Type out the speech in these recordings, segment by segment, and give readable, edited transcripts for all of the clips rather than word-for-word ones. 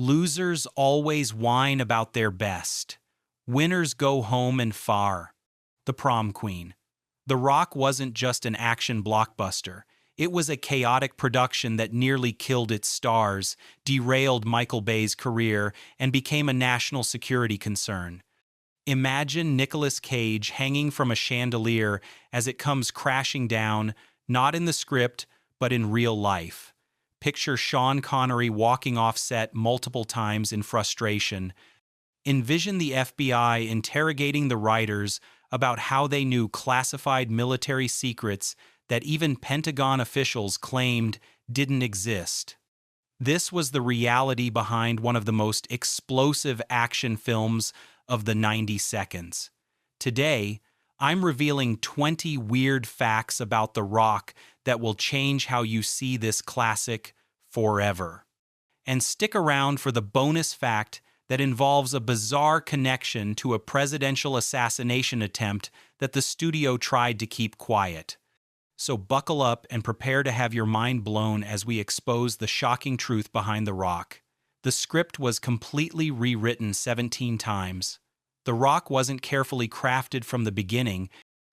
Losers always whine about their best. Winners go home and far. The Prom Queen. The Rock wasn't just an action blockbuster. It was a chaotic production that nearly killed its stars, derailed Michael Bay's career, and became a national security concern. Imagine Nicolas Cage hanging from a chandelier as it comes crashing down, not in the script, but in real life. Picture Sean Connery walking off set multiple times in frustration. Envision the FBI interrogating the writers about how they knew classified military secrets that even Pentagon officials claimed didn't exist. This was the reality behind one of the most explosive action films of the 90 seconds. Today, I'm revealing 20 weird facts about The Rock that will change how you see this classic forever. And stick around for the bonus fact that involves a bizarre connection to a presidential assassination attempt that the studio tried to keep quiet. So buckle up and prepare to have your mind blown as we expose the shocking truth behind The Rock. The script was completely rewritten 17 times. The Rock wasn't carefully crafted from the beginning.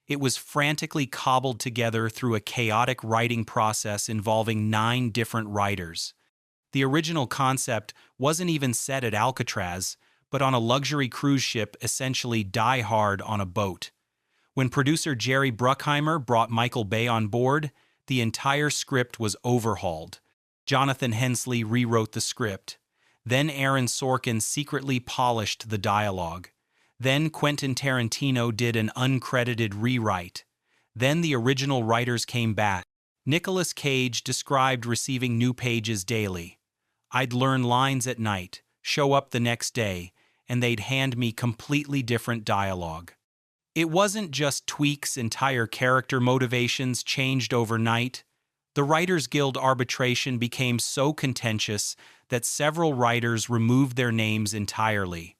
It was frantically cobbled together through a chaotic writing process involving 9 different writers. The original concept wasn't even set at Alcatraz, but on a luxury cruise ship, essentially Die Hard on a boat. When producer Jerry Bruckheimer brought Michael Bay on board, the entire script was overhauled. Jonathan Hensley rewrote the script. Then Aaron Sorkin secretly polished the dialogue. Then Quentin Tarantino did an uncredited rewrite. Then the original writers came back. Nicolas Cage described receiving new pages daily. I'd learn lines at night, show up the next day, and they'd hand me completely different dialogue. It wasn't just tweaks, entire character motivations changed overnight. The Writers Guild arbitration became so contentious that several writers removed their names entirely.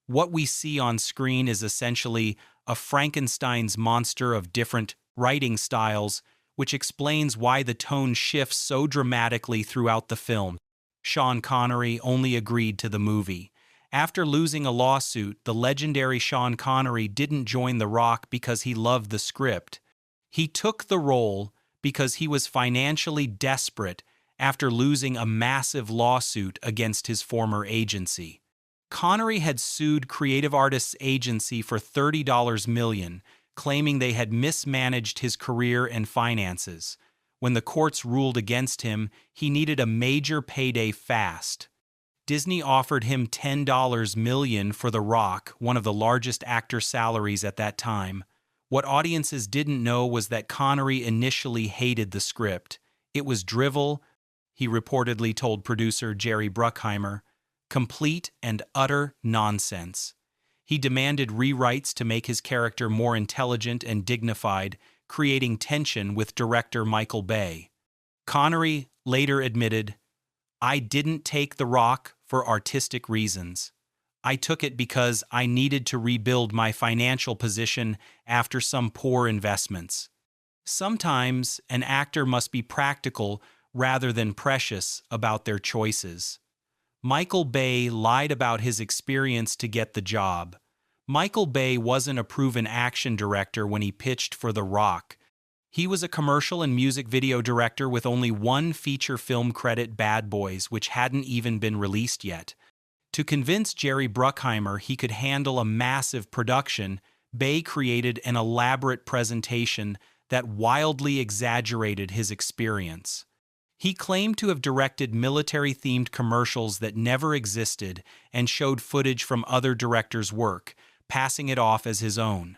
What we see on screen is essentially a Frankenstein's monster of different writing styles, which explains why the tone shifts so dramatically throughout the film. Sean Connery only agreed to the movie. After losing a lawsuit, the legendary Sean Connery didn't join The Rock because he loved the script. He took the role because he was financially desperate after losing a massive lawsuit against his former agency. Connery had sued Creative Artists Agency for $30 million, claiming they had mismanaged his career and finances. When the courts ruled against him, he needed a major payday fast. Disney offered him $10 million for The Rock, one of the largest actor salaries at that time. What audiences didn't know was that Connery initially hated the script. It was drivel, he reportedly told producer Jerry Bruckheimer, complete and utter nonsense. He demanded rewrites to make his character more intelligent and dignified, creating tension with director Michael Bay. Connery later admitted, "I didn't take The Rock for artistic reasons. I took it because I needed to rebuild my financial position after some poor investments." Sometimes an actor must be practical rather than precious about their choices. Michael Bay lied about his experience to get the job. Michael Bay wasn't a proven action director when he pitched for The Rock. He was a commercial and music video director with only one feature film credit, Bad Boys, which hadn't even been released yet. To convince Jerry Bruckheimer he could handle a massive production, Bay created an elaborate presentation that wildly exaggerated his experience. He claimed to have directed military-themed commercials that never existed and showed footage from other directors' work, passing it off as his own.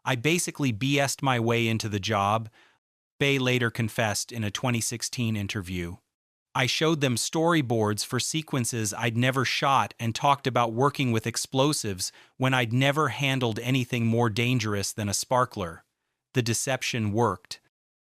"I basically BS'd my way into the job," Bay later confessed in a 2016 interview. "I showed them storyboards for sequences I'd never shot and talked about working with explosives when I'd never handled anything more dangerous than a sparkler. The deception worked."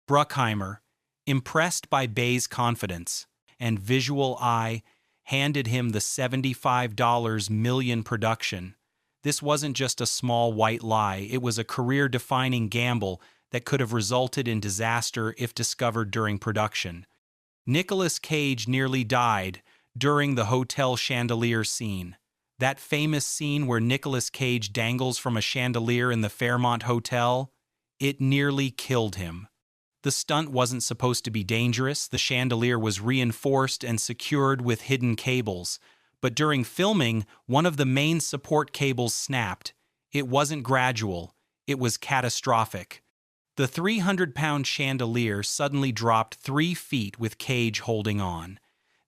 Bruckheimer, impressed by Bay's confidence and visual eye, handed him the $75 million production. This wasn't just a small white lie, it was a career-defining gamble that could have resulted in disaster if discovered during production. Nicolas Cage nearly died during the hotel chandelier scene. That famous scene where Nicolas Cage dangles from a chandelier in the Fairmont Hotel, it nearly killed him. The stunt wasn't supposed to be dangerous. The chandelier was reinforced and secured with hidden cables. But during filming, one of the main support cables snapped. It wasn't gradual. It was catastrophic. The 300-pound chandelier suddenly dropped 3 feet with Cage holding on.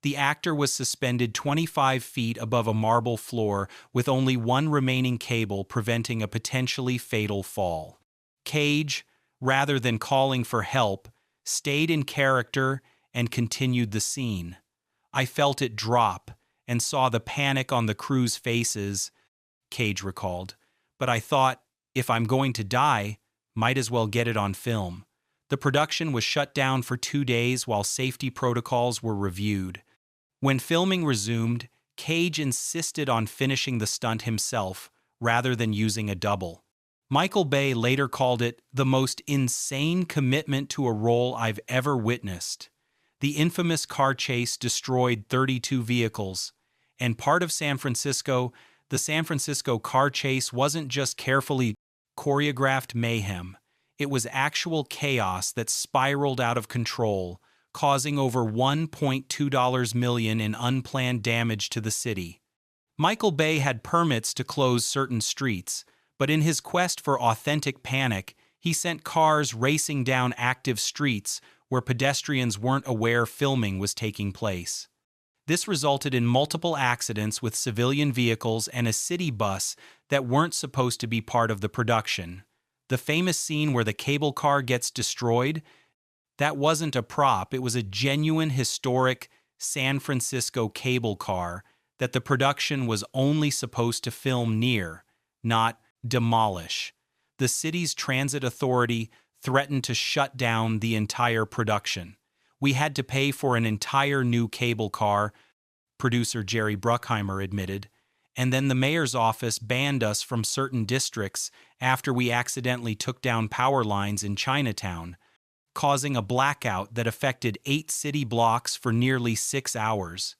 The actor was suspended 25 feet above a marble floor with only one remaining cable preventing a potentially fatal fall. Cage, rather than calling for help, stayed in character and continued the scene. I felt it drop and saw the panic on the crew's faces, Cage recalled. But I thought, if I'm going to die, might as well get it on film. The production was shut down for 2 days while safety protocols were reviewed. When filming resumed, Cage insisted on finishing the stunt himself rather than using a double. Michael Bay later called it the most insane commitment to a role I've ever witnessed. The infamous car chase destroyed 32 vehicles, and part of San Francisco, the San Francisco car chase wasn't just carefully choreographed mayhem. It was actual chaos that spiraled out of control, causing over $1.2 million in unplanned damage to the city. Michael Bay had permits to close certain streets, but in his quest for authentic panic, he sent cars racing down active streets where pedestrians weren't aware filming was taking place. This resulted in multiple accidents with civilian vehicles and a city bus that weren't supposed to be part of the production. The famous scene where the cable car gets destroyed, that wasn't a prop, it was a genuine historic San Francisco cable car that the production was only supposed to film near, not demolish. The city's transit authority threatened to shut down the entire production. We had to pay for an entire new cable car, producer Jerry Bruckheimer admitted, and then the mayor's office banned us from certain districts after we accidentally took down power lines in Chinatown, causing a blackout that affected 8 city blocks for nearly 6 hours.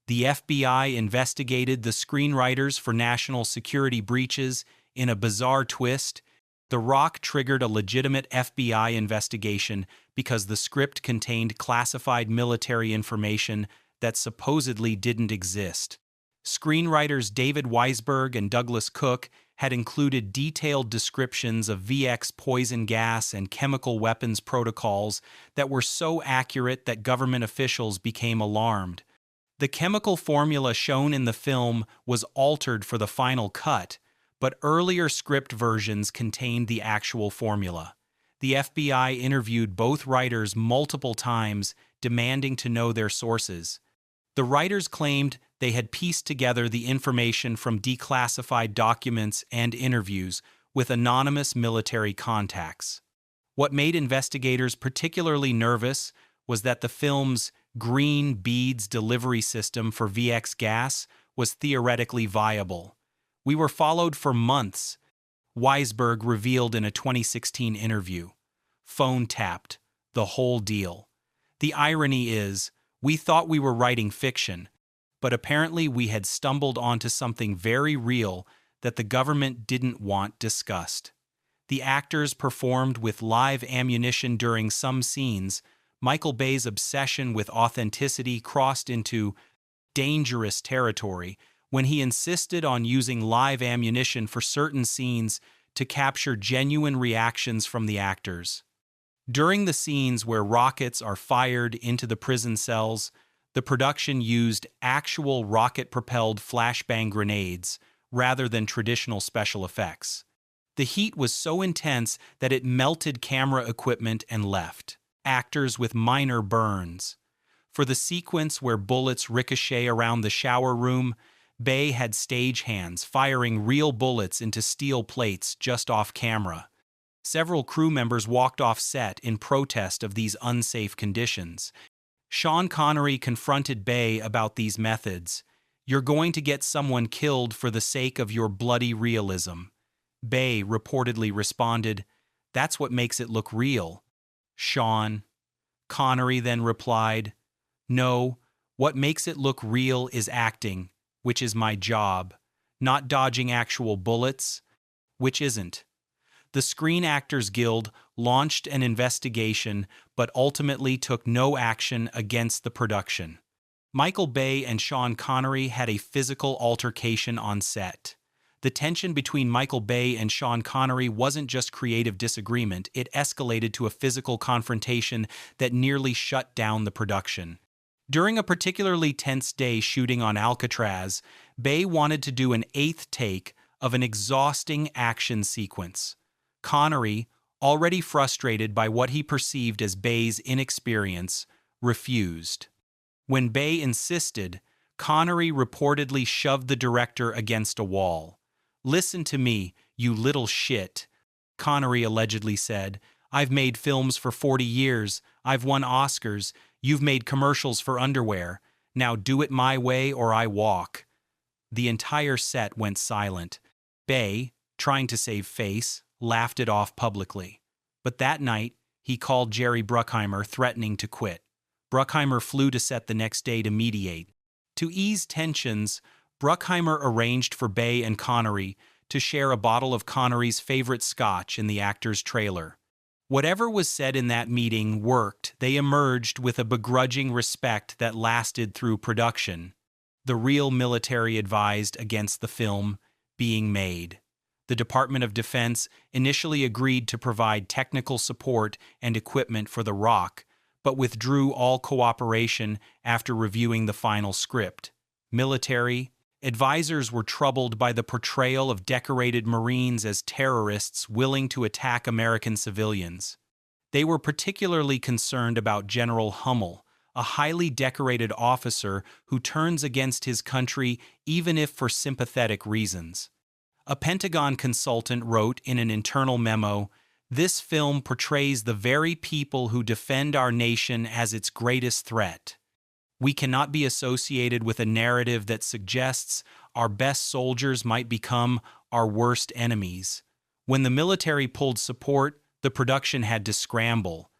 The FBI investigated the screenwriters for national security breaches. In a bizarre twist, The Rock triggered a legitimate FBI investigation because the script contained classified military information that supposedly didn't exist. Screenwriters David Weisberg and Douglas Cook had included detailed descriptions of VX poison gas and chemical weapons protocols that were so accurate that government officials became alarmed. The chemical formula shown in the film was altered for the final cut, but earlier script versions contained the actual formula. The FBI interviewed both writers multiple times, demanding to know their sources. The writers claimed they had pieced together the information from declassified documents and interviews with anonymous military contacts. What made investigators particularly nervous was that the film's green beads delivery system for VX gas was theoretically viable. We were followed for months, Weisberg revealed in a 2016 interview. Phone tapped, the whole deal. The irony is, we thought we were writing fiction, but apparently we had stumbled onto something very real that the government didn't want discussed. The actors performed with live ammunition during some scenes. Michael Bay's obsession with authenticity crossed into dangerous territory when he insisted on using live ammunition for certain scenes to capture genuine reactions from the actors. During the scenes where rockets are fired into the prison cells, the production used actual rocket-propelled flashbang grenades rather than traditional special effects. The heat was so intense that it melted camera equipment and left actors with minor burns. For the sequence where bullets ricochet around the shower room, Bay had stagehands firing real bullets into steel plates just off camera. Several crew members walked off set in protest of these unsafe conditions. Sean Connery confronted Bay about these methods. "You're going to get someone killed for the sake of your bloody realism." Bay reportedly responded, "That's what makes it look real." Sean Connery then replied, "No, What makes it look real is acting, which is my job, not dodging actual bullets, which isn't. The Screen Actors Guild launched an investigation but ultimately took no action against the production. Michael Bay and Sean Connery had a physical altercation on set. The tension between Michael Bay and Sean Connery wasn't just creative disagreement, it escalated to a physical confrontation that nearly shut down the production. During a particularly tense day shooting on Alcatraz, Bay wanted to do an eighth take of an exhausting action sequence. Connery, already frustrated by what he perceived as Bay's inexperience, refused. When Bay insisted, Connery reportedly shoved the director against a wall. "Listen to me, you little shit," Connery allegedly said. "I've made films for 40 years, I've won Oscars, you've made commercials for underwear. Now do it my way or I walk." The entire set went silent. Bay, trying to save face, laughed it off publicly. But that night, he called Jerry Bruckheimer, threatening to quit. Bruckheimer flew to set the next day to mediate. To ease tensions, Bruckheimer arranged for Bay and Connery to share a bottle of Connery's favorite scotch in the actor's trailer. Whatever was said in that meeting worked. They emerged with a begrudging respect that lasted through production. The real military advised against the film being made. The Department of Defense initially agreed to provide technical support and equipment for The Rock, but withdrew all cooperation after reviewing the final script. Military advisors were troubled by the portrayal of decorated Marines as terrorists willing to attack American civilians. They were particularly concerned about General Hummel, a highly decorated officer who turns against his country even if for sympathetic reasons. A Pentagon consultant wrote in an internal memo, "This film portrays the very people who defend our nation as its greatest threat. We cannot be associated with a narrative that suggests our best soldiers might become our worst enemies." When the military pulled support, the production had to scramble.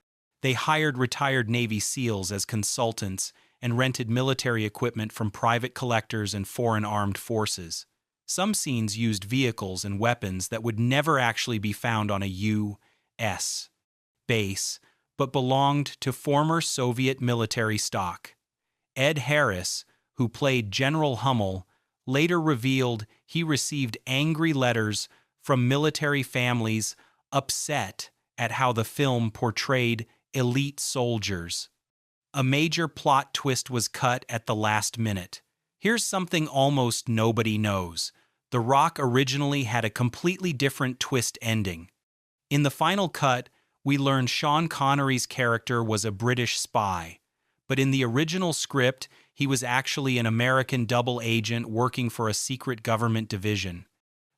They hired retired Navy SEALs as consultants and rented military equipment from private collectors and foreign armed forces. Some scenes used vehicles and weapons that would never actually be found on a U.S. base, but belonged to former Soviet military stock. Ed Harris, who played General Hummel, later revealed he received angry letters from military families upset at how the film portrayed elite soldiers. A major plot twist was cut at the last minute. Here's something almost nobody knows. The Rock originally had a completely different twist ending. In the final cut, we learn Sean Connery's character was a British spy, but in the original script, he was actually an American double agent working for a secret government division.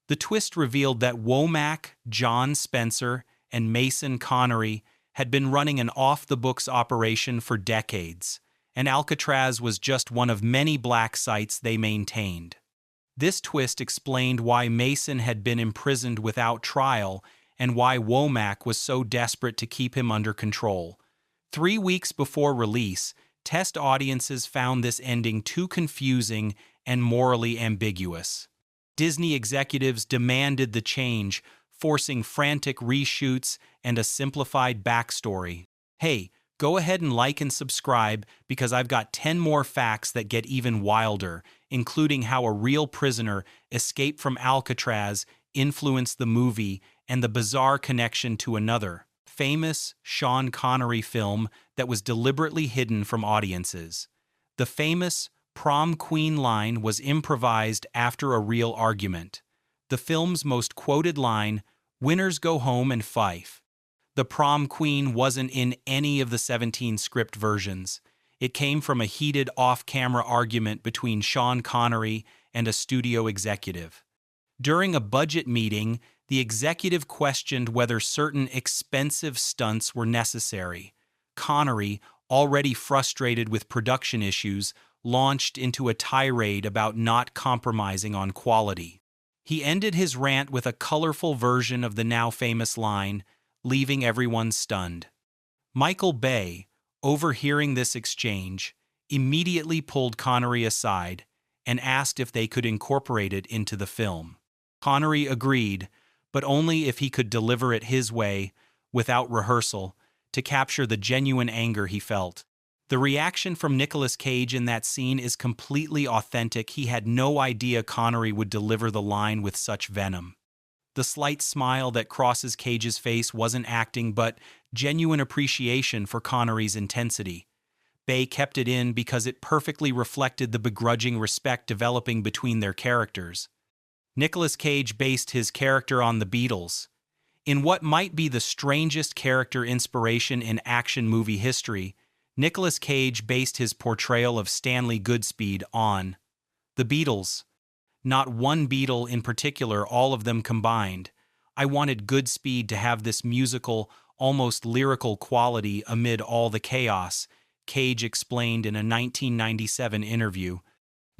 The twist revealed that Womack, John Spencer, and Mason Connery had been running an off-the-books operation for decades, and Alcatraz was just one of many black sites they maintained. This twist explained why Mason had been imprisoned without trial and why Womack was so desperate to keep him under control. 3 weeks before release, test audiences found this ending too confusing and morally ambiguous. Disney executives demanded the change, forcing frantic reshoots and a simplified backstory. Hey, go ahead and like and subscribe because I've got 10 more facts that get even wilder, including how a real prisoner escaped from Alcatraz influenced the movie and the bizarre connection to another famous Sean Connery film that was deliberately hidden from audiences. The famous prom queen line was improvised after a real argument. The film's most quoted line, "Winners go home and fife." The prom queen wasn't in any of the 17 script versions. It came from a heated off-camera argument between Sean Connery and a studio executive. During a budget meeting, the executive questioned whether certain expensive stunts were necessary. Connery, already frustrated with production issues, launched into a tirade about not compromising on quality. He ended his rant with a colorful version of the now famous line, leaving everyone stunned. Michael Bay, overhearing this exchange, immediately pulled Connery aside and asked if they could incorporate it into the film. Connery agreed, but only if he could deliver it his way, without rehearsal, to capture the genuine anger he felt. The reaction from Nicolas Cage in that scene is completely authentic. He had no idea Connery would deliver the line with such venom. The slight smile that crosses Cage's face wasn't acting, but genuine appreciation for Connery's intensity. Bay kept it in because it perfectly reflected the begrudging respect developing between their characters. Nicolas Cage based his character on the Beatles. In what might be the strangest character inspiration in action movie history, Nicolas Cage based his portrayal of Stanley Goodspeed on the Beatles. Not one Beatle in particular, all of them combined. I wanted Goodspeed to have this musical, almost lyrical quality amid all the chaos, Cage explained in a 1997 interview.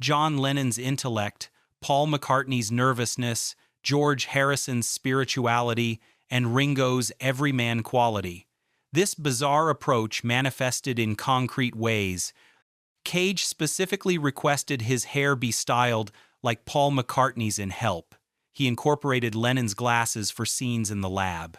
John Lennon's intellect, Paul McCartney's nervousness, George Harrison's spirituality, and Ringo's everyman quality. This bizarre approach manifested in concrete ways. Cage specifically requested his hair be styled like Paul McCartney's in Help. He incorporated Lennon's glasses for scenes in the lab.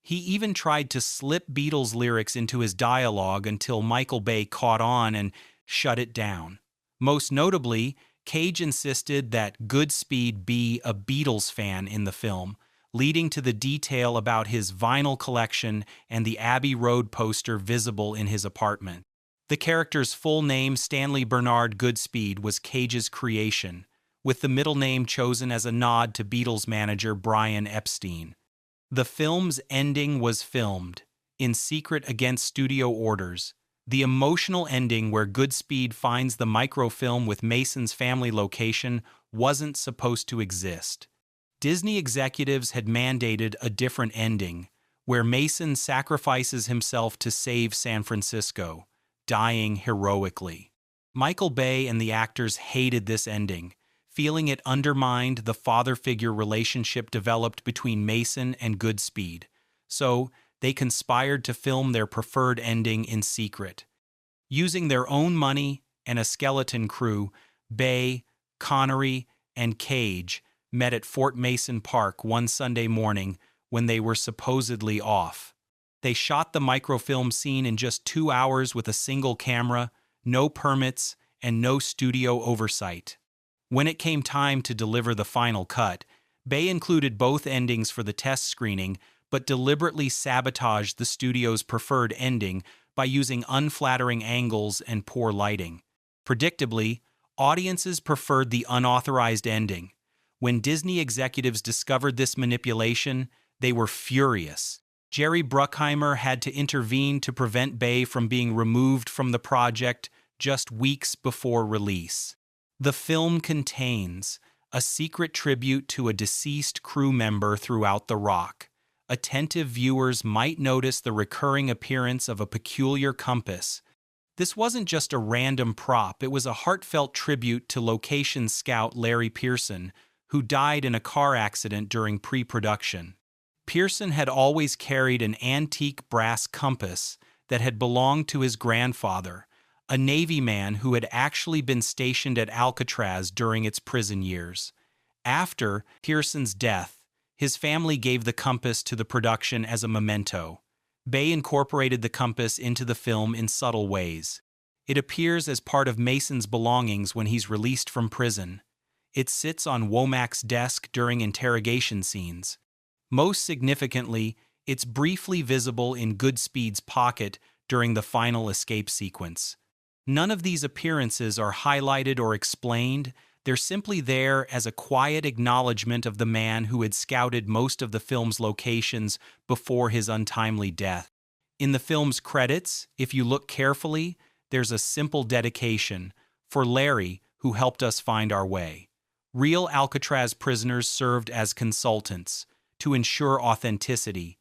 He even tried to slip Beatles lyrics into his dialogue until Michael Bay caught on and shut it down. Most notably, Cage insisted that Goodspeed be a Beatles fan in the film, leading to the detail about his vinyl collection and the Abbey Road poster visible in his apartment. The character's full name, Stanley Bernard Goodspeed, was Cage's creation, with the middle name chosen as a nod to Beatles manager Brian Epstein. The film's ending was filmed, in secret against studio orders. The emotional ending where Goodspeed finds the microfilm with Mason's family location wasn't supposed to exist. Disney executives had mandated a different ending, where Mason sacrifices himself to save San Francisco, dying heroically. Michael Bay and the actors hated this ending, feeling it undermined the father-figure relationship developed between Mason and Goodspeed, so they conspired to film their preferred ending in secret. Using their own money and a skeleton crew, Bay, Connery, and Cage met at Fort Mason Park one Sunday morning when they were supposedly off. They shot the microfilm scene in just 2 hours with a single camera, no permits, and no studio oversight. When it came time to deliver the final cut, Bay included both endings for the test screening, but deliberately sabotaged the studio's preferred ending by using unflattering angles and poor lighting. Predictably, audiences preferred the unauthorized ending. When Disney executives discovered this manipulation, they were furious. Jerry Bruckheimer had to intervene to prevent Bay from being removed from the project just weeks before release. The film contains a secret tribute to a deceased crew member throughout the rock. Attentive viewers might notice the recurring appearance of a peculiar compass. This wasn't just a random prop, it was a heartfelt tribute to location scout Larry Pearson, who died in a car accident during pre-production. Pearson had always carried an antique brass compass that had belonged to his grandfather, a Navy man who had actually been stationed at Alcatraz during its prison years. After Pearson's death, his family gave the compass to the production as a memento. Bay incorporated the compass into the film in subtle ways. It appears as part of Mason's belongings when he's released from prison. It sits on Womack's desk during interrogation scenes. Most significantly, it's briefly visible in Goodspeed's pocket during the final escape sequence. None of these appearances are highlighted or explained. They're simply there as a quiet acknowledgement of the man who had scouted most of the film's locations before his untimely death. In the film's credits, if you look carefully, there's a simple dedication for Larry, who helped us find our way. Real Alcatraz prisoners served as consultants to ensure authenticity.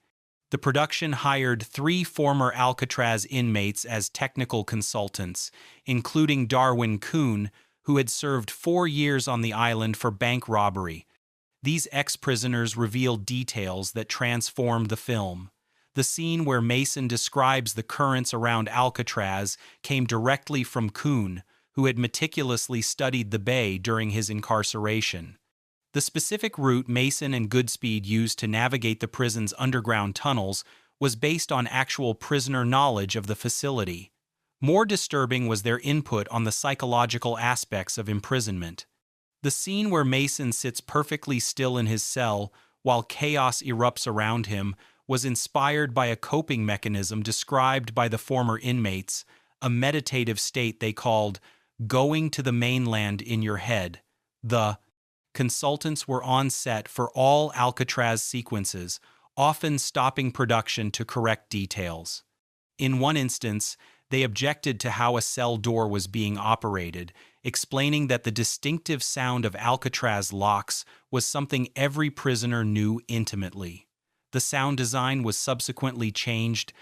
The production hired 3 former Alcatraz inmates as technical consultants, including Darwin Kuhn, who had served 4 years on the island for bank robbery. These ex-prisoners revealed details that transformed the film. The scene where Mason describes the currents around Alcatraz came directly from Kuhn, who had meticulously studied the bay during his incarceration. The specific route Mason and Goodspeed used to navigate the prison's underground tunnels was based on actual prisoner knowledge of the facility. More disturbing was their input on the psychological aspects of imprisonment. The scene where Mason sits perfectly still in his cell while chaos erupts around him was inspired by a coping mechanism described by the former inmates, a meditative state they called going to the mainland in your head. The consultants were on set for all Alcatraz sequences, often stopping production to correct details. In one instance, they objected to how a cell door was being operated, explaining that the distinctive sound of Alcatraz locks was something every prisoner knew intimately. The sound design was subsequently changed.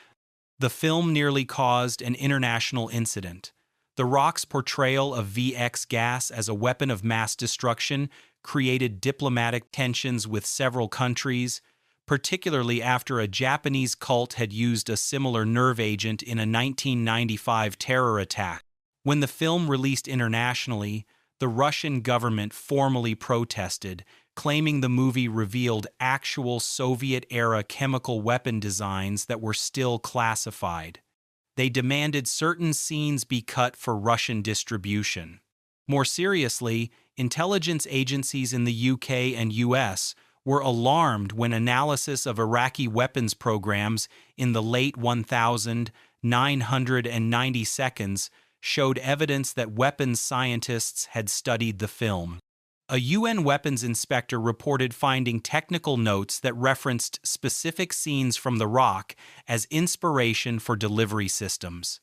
The film nearly caused an international incident. The Rock's portrayal of VX gas as a weapon of mass destruction created diplomatic tensions with several countries, particularly after a Japanese cult had used a similar nerve agent in a 1995 terror attack. When the film released internationally, the Russian government formally protested, claiming the movie revealed actual Soviet-era chemical weapon designs that were still classified. They demanded certain scenes be cut for Russian distribution. More seriously, intelligence agencies in the UK and US were alarmed when analysis of Iraqi weapons programs in the late 1990 seconds showed evidence that weapons scientists had studied the film. A UN weapons inspector reported finding technical notes that referenced specific scenes from The Rock as inspiration for delivery systems.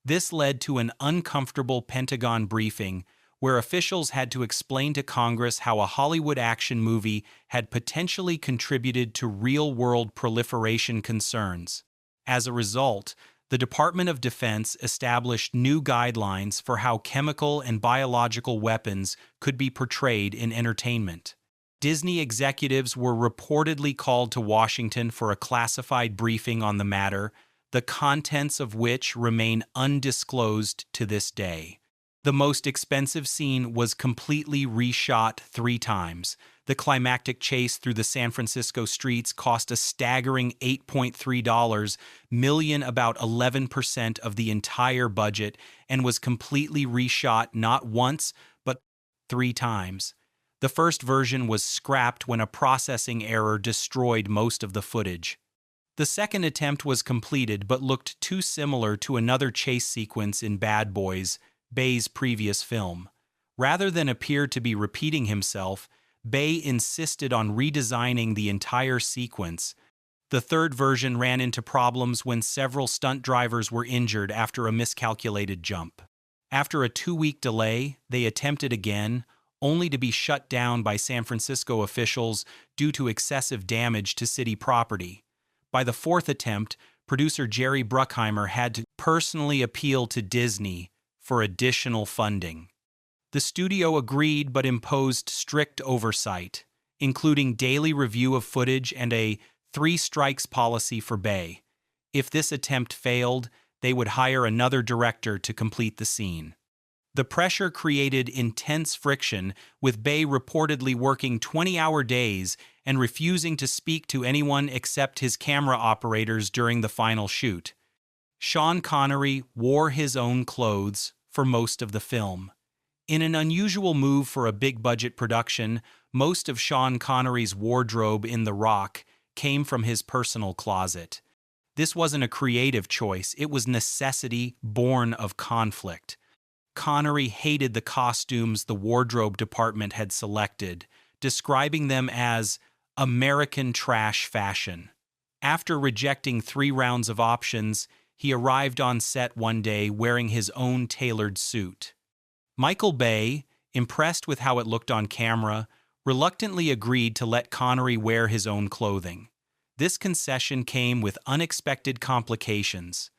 This led to an uncomfortable Pentagon briefing where officials had to explain to Congress how a Hollywood action movie had potentially contributed to real-world proliferation concerns. As a result, the Department of Defense established new guidelines for how chemical and biological weapons could be portrayed in entertainment. Disney executives were reportedly called to Washington for a classified briefing on the matter, the contents of which remain undisclosed to this day. The most expensive scene was completely reshot 3 times. The climactic chase through the San Francisco streets cost a staggering $8.3 million, about 11% of the entire budget, and was completely reshot not once, but 3 times. The first version was scrapped when a processing error destroyed most of the footage. The second attempt was completed but looked too similar to another chase sequence in Bad Boys, Bay's previous film. Rather than appear to be repeating himself, Bay insisted on redesigning the entire sequence. The third version ran into problems when several stunt drivers were injured after a miscalculated jump. After a 2-week delay, they attempted again, only to be shut down by San Francisco officials due to excessive damage to city property. By the 4th attempt, producer Jerry Bruckheimer had to personally appeal to Disney for additional funding. The studio agreed but imposed strict oversight, including daily review of footage and a 3 strikes policy for Bay. If this attempt failed, they would hire another director to complete the scene. The pressure created intense friction, with Bay reportedly working 20-hour days and refusing to speak to anyone except his camera operators during the final shoot. Sean Connery wore his own clothes for most of the film. In an unusual move for a big-budget production, most of Sean Connery's wardrobe in The Rock came from his personal closet. This wasn't a creative choice, it was necessity born of conflict. Connery hated the costumes the wardrobe department had selected, describing them as American trash fashion. After rejecting 3 rounds of options, he arrived on set one day wearing his own tailored suit. Michael Bay, impressed with how it looked on camera, reluctantly agreed to let Connery wear his own clothing. This concession came with unexpected complications.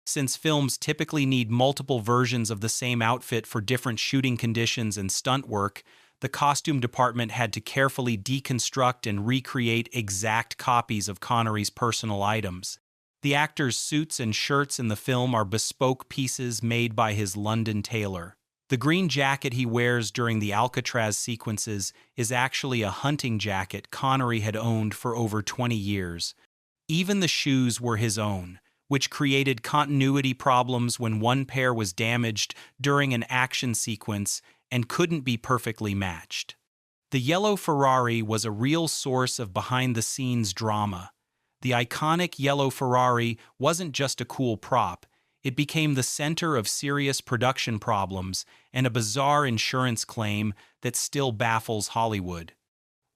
Since films typically need multiple versions of the same outfit for different shooting conditions and stunt work, the costume department had to carefully deconstruct and recreate exact copies of Connery's personal items. The actor's suits and shirts in the film are bespoke pieces made by his London tailor. The green jacket he wears during the Alcatraz sequences is actually a hunting jacket Connery had owned for over 20 years. Even the shoes were his own, which created continuity problems when one pair was damaged during an action sequence and couldn't be perfectly matched. The yellow Ferrari was a real source of behind-the-scenes drama. The iconic yellow Ferrari wasn't just a cool prop. It became the center of serious production problems and a bizarre insurance claim that still baffles Hollywood.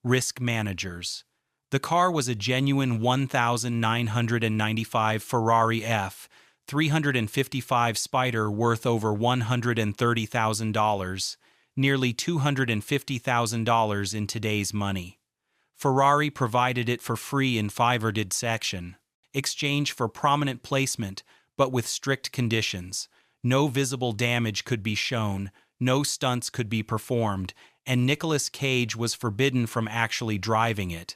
Risk managers. The car was a genuine 1995 Ferrari F355 Spider worth over $130,000, nearly $250,000 in today's money. Ferrari provided it for free in favored section, exchange for prominent placement, but with strict conditions. No visible damage could be shown, no stunts could be performed, and Nicolas Cage was forbidden from actually driving it.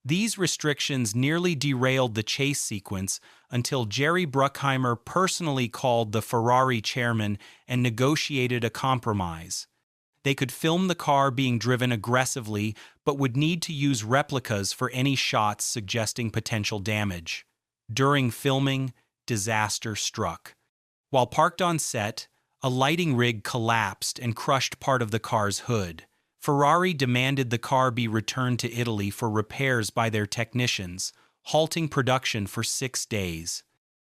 These restrictions nearly derailed the chase sequence until Jerry Bruckheimer personally called the Ferrari chairman and negotiated a compromise. They could film the car being driven aggressively, but would need to use replicas for any shots suggesting potential damage. During filming, disaster struck. While parked on set, a lighting rig collapsed and crushed part of the car's hood. Ferrari demanded the car be returned to Italy for repairs by their technicians, halting production for 6 days.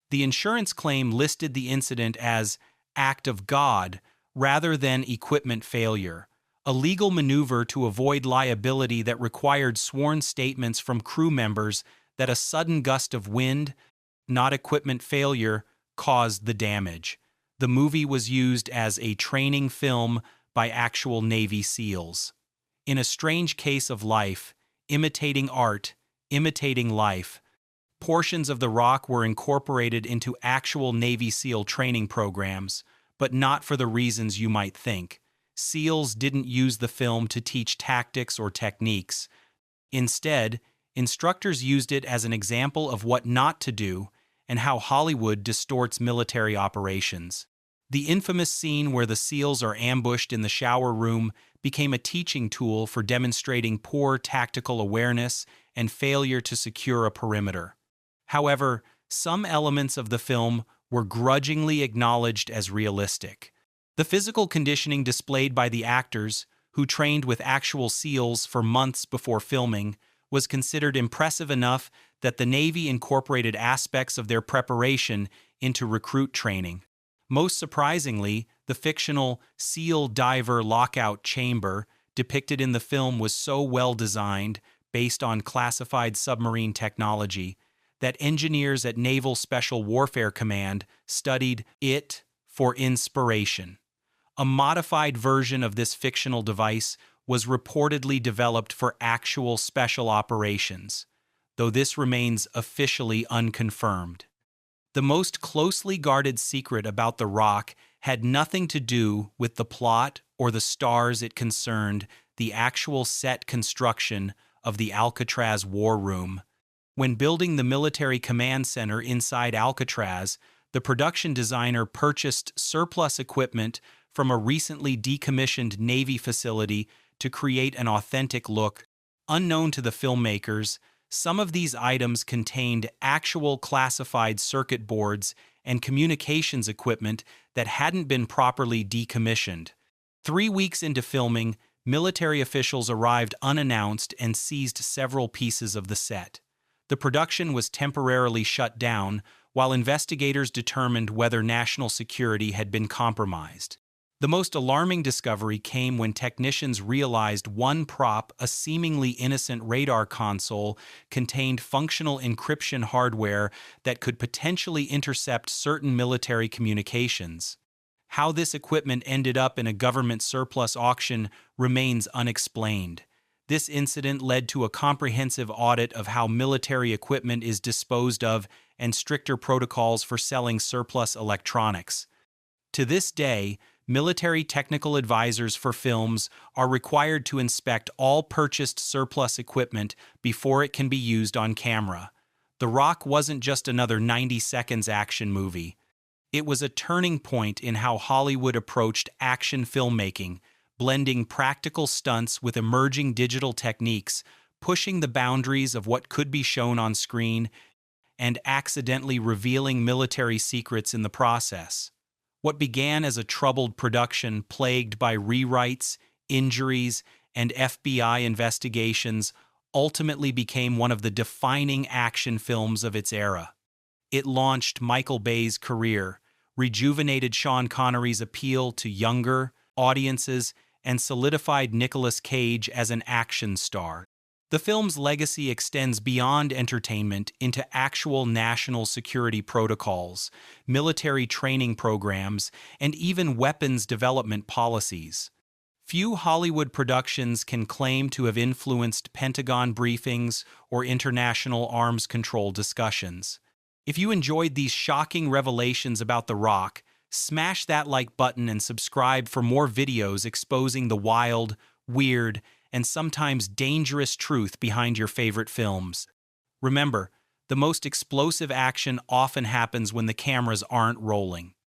The insurance claim listed the incident as act of God rather than equipment failure, a legal maneuver to avoid liability that required sworn statements from crew members that a sudden gust of wind, not equipment failure, caused the damage. The movie was used as a training film by actual Navy SEALs. In a strange case of life, imitating art, imitating life, portions of The Rock were incorporated into actual Navy SEAL training programs, but not for the reasons you might think. SEALs didn't use the film to teach tactics or techniques. Instead, instructors used it as an example of what not to do and how Hollywood distorts military operations. The infamous scene where the SEALs are ambushed in the shower room became a teaching tool for demonstrating poor tactical awareness and failure to secure a perimeter. However, some elements of the film were grudgingly acknowledged as realistic. The physical conditioning displayed by the actors, who trained with actual SEALs for months before filming, was considered impressive enough that the Navy incorporated aspects of their preparation into recruit training. Most surprisingly, the fictional SEAL diver lockout chamber depicted in the film was so well designed, based on classified submarine technology, that engineers at Naval Special Warfare Command studied it for inspiration. A modified version of this fictional device was reportedly developed for actual special operations, though this remains officially unconfirmed. The most closely guarded secret about The Rock had nothing to do with the plot or the stars. It concerned the actual set construction of the Alcatraz war room. When building the military command center inside Alcatraz, the production designer purchased surplus equipment from a recently decommissioned Navy facility to create an authentic look. Unknown to the filmmakers, some of these items contained actual classified circuit boards and communications equipment that hadn't been properly decommissioned. 3 weeks into filming, military officials arrived unannounced and seized several pieces of the set. The production was temporarily shut down while investigators determined whether national security had been compromised. The most alarming discovery came when technicians realized one prop, a seemingly innocent radar console, contained functional encryption hardware that could potentially intercept certain military communications. How this equipment ended up in a government surplus auction remains unexplained. This incident led to a comprehensive audit of how military equipment is disposed of and stricter protocols for selling surplus electronics. To this day, military technical advisors for films are required to inspect all purchased surplus equipment before it can be used on camera. The Rock wasn't just another 90 seconds action movie. It was a turning point in how Hollywood approached action filmmaking, blending practical stunts with emerging digital techniques, pushing the boundaries of what could be shown on screen, and accidentally revealing military secrets in the process. What began as a troubled production plagued by rewrites, injuries, and FBI investigations ultimately became one of the defining action films of its era. It launched Michael Bay's career, rejuvenated Sean Connery's appeal to younger audiences, and solidified Nicolas Cage as an action star. The film's legacy extends beyond entertainment into actual national security protocols, military training programs, and even weapons development policies. Few Hollywood productions can claim to have influenced Pentagon briefings or international arms control discussions. If you enjoyed these shocking revelations about The Rock, smash that like button and subscribe for more videos exposing the wild, weird, and sometimes dangerous truth behind your favorite films. Remember, the most explosive action often happens when the cameras aren't rolling.